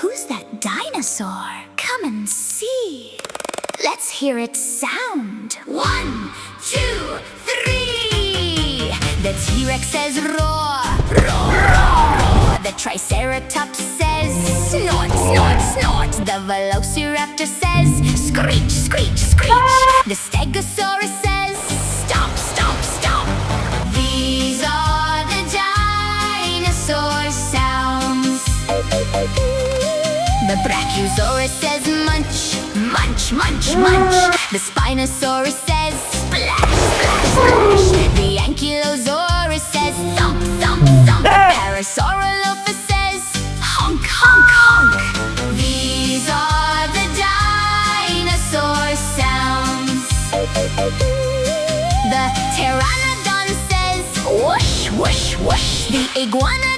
Who's that dinosaur? Come and see. Let's hear it sound. 1, 2, 3. The T-Rex says roar, roar, roar, roar. The Triceratops says snort, snort, snort. The Velociraptor says screech, screech, screech. The Stegosaurus says stomp, stomp, stomp. These are the dinosaur sounds. The Brachiosaurus says munch, munch, munch, munch. The Spinosaurus says splash, splash, splash. The Ankylosaurus says thump, thump, thump. The Parasaurolophus says honk, honk, honk. These are the dinosaur sounds. The Pteranodon says whoosh, whoosh, whoosh. The Iguanodon